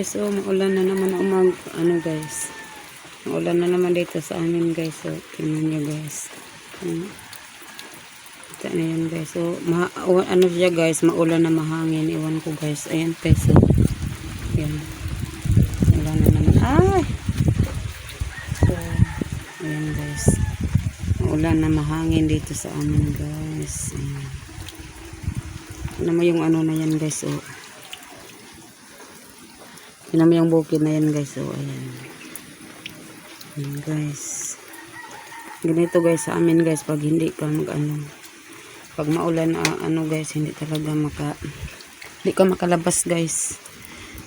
guys, oh, maulan na naman ano guys. Maulan na naman dito sa amin guys, oh. Tingnan nyo guys. Ito na yan guys, oh. Ano siya guys, maulan na mahangin. Iwan ko guys, ayan guys, oh. Ayan. Maulan na naman. Ay! So, ayan guys. Maulan na mahangin dito sa amin guys. Ayan. Ano mo yung ano na yan guys, oh. Yun naman yung bukid na yan guys. So ayan. Ayan guys. Ganito guys sa amin guys. Pag hindi ka pag maulan ano guys. Hindi talaga hindi ka makalabas guys.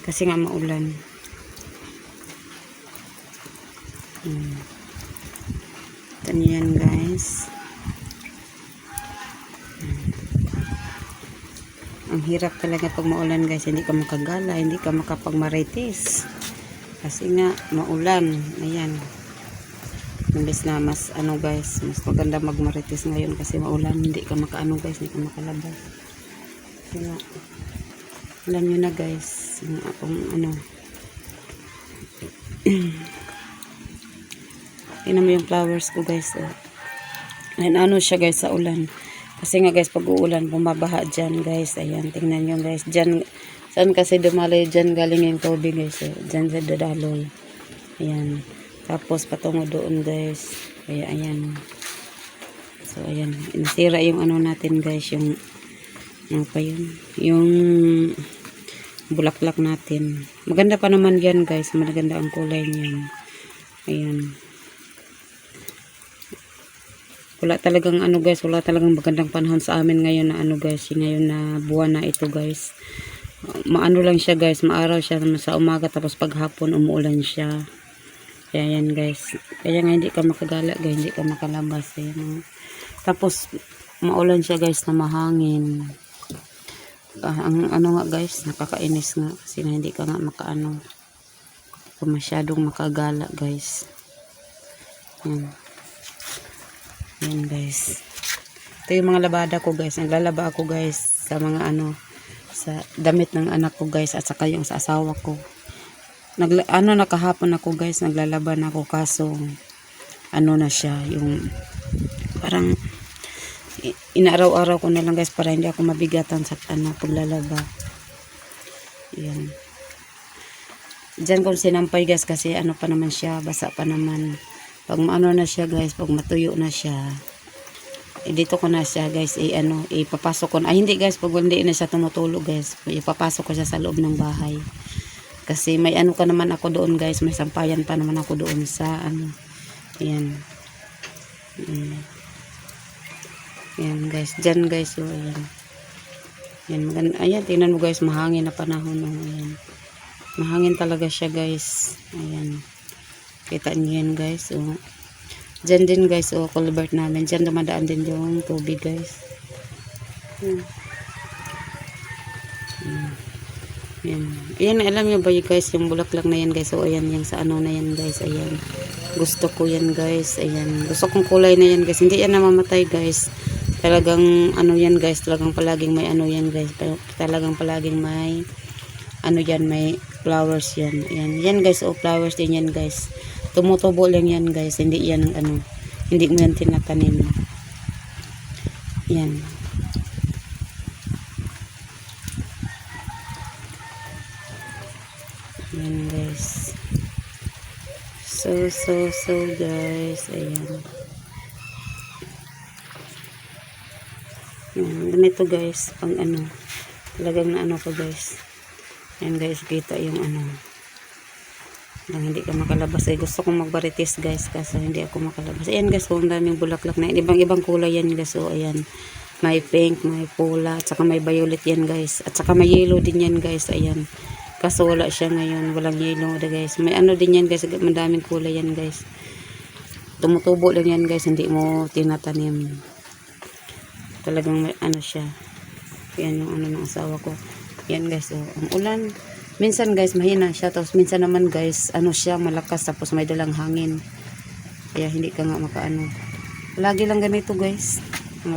Kasi nga maulan. Ito yan guys. Ang hirap talaga pag maulan guys, hindi ka makagala, hindi ka makapagmarites. Kasi nga maulan, ayan. Imbes na mas ano guys, mas maganda magmarites ngayon kasi maulan, hindi ka makaano guys, hindi ka makalabas. Kaya alam nyo na guys, yung akong ano. Tingnan mo yung flowers ko guys. And ano siya guys sa ulan. Kasi nga guys, pag uulan, bumabaha dyan guys. Ayan, tingnan nyo guys. Dyan, saan kasi dumaloy dyan galing yung tubig guys. Dyan sa dadaloy. Ayan. Tapos patungo doon guys. Kaya ayan. So ayan. Nasira yung ano natin guys. Yung, ano pa yun? Yung bulaklak natin. Maganda pa naman yan guys. Maganda ang kulay niyan. Ayan. Wala talagang ano guys, wala talagang magandang panahon sa amin ngayon na ano guys, ngayon na buwan na ito guys. Maano lang siya guys, maaraw siya sa umaga tapos paghapon umuulan siya. Kaya yan guys. Kaya nga hindi ka makagala guys, hindi ka makalabas. Ayan. Tapos maulan siya guys na mahangin. Ang ano nga guys, nakakainis nga kasi na hindi ka nga makaano. Hindi ka masyadong makagala guys. Yan. Yan guys. Ito yung mga labada ko guys. Naglalaba ako guys sa mga ano, sa damit ng anak ko guys at saka yung sa asawa ko. Nakahapon ako guys, naglalaba na ako kaso ano na siya, yung parang inaaraw-araw ko na lang guys para hindi ako mabigatan sa ano paglalaba. Yan. Diyan ko sinampay guys kasi ano pa naman siya, basa pa naman. Pag ano na siya guys, pag matuyo na siya, dito ko na siya guys, ipapasok ko na. Ay hindi guys, pag hindi na siya tumutulog guys, ipapasok ko siya sa loob ng bahay. Kasi may ano ka naman ako doon guys, may sampayan pa naman ako doon sa ano. Ayan. Ayan guys, dyan guys, so ayan. Ayan, maganda. Ayan, tingnan mo guys, mahangin na panahon. Ayan. Mahangin talaga siya guys. Ayan. Kita niyo yan guys. Oh. Diyan din guys. Oh, culvert namin. Diyan dumadaan din yung tubig guys. Yan. Ayan. Alam niyo ba yung guys yung bulaklak na yan guys. So ayan yung sa ano na yan guys. Ayan. Gusto ko yan guys. Ayan. Gusto kong kulay na yan guys. Hindi yan namamatay guys. Talagang ano yan guys. Talagang palaging may ano yan guys. Talagang palaging may ano yan. May flowers yan. Ayan. Yan guys. Oh, flowers din yan guys. Tumutubo lang yan guys, hindi yan ano, hindi mo yan tinatanim. Yan. Yan guys. So guys, ayan. Yan, ganito guys, pang ano, talagang na ano ko guys. Yan guys, kita yung ano. Nang hindi ka makalabas ay gusto kong magbaritis guys kasi hindi ako makalabas. Ayan guys, kung daming bulaklak na ibang kulay yan guys. So ayan, may pink, may pula, at saka may violet yan guys, at saka may yellow din yan guys. Ayan, kaso wala siya ngayon, walang yellow guys. May ano din yan guys, madaming kulay yan guys. Tumutubo lang yan guys, hindi mo tinatanim. Talagang may, ano siya. Yan yung ano ng asawa ko. Yan guys, so ang ulan minsan guys mahina siya, tapos minsan naman guys ano siya malakas, tapos may dalang hangin, kaya hindi ka nga makaano. Lagi lang ganito guys,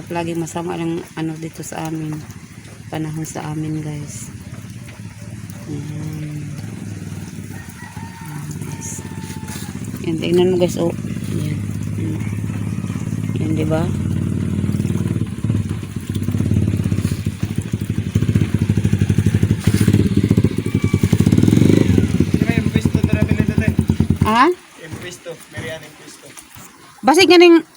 lagi masama lang ano dito sa amin, panahon sa amin guys. Ayan. Yan, tingnan mo guys, oh. Yan. Yan, di ba? May pwesto na namin dito. Ah? Yung pwesto, Mariana yung pwesto. Basig nga ning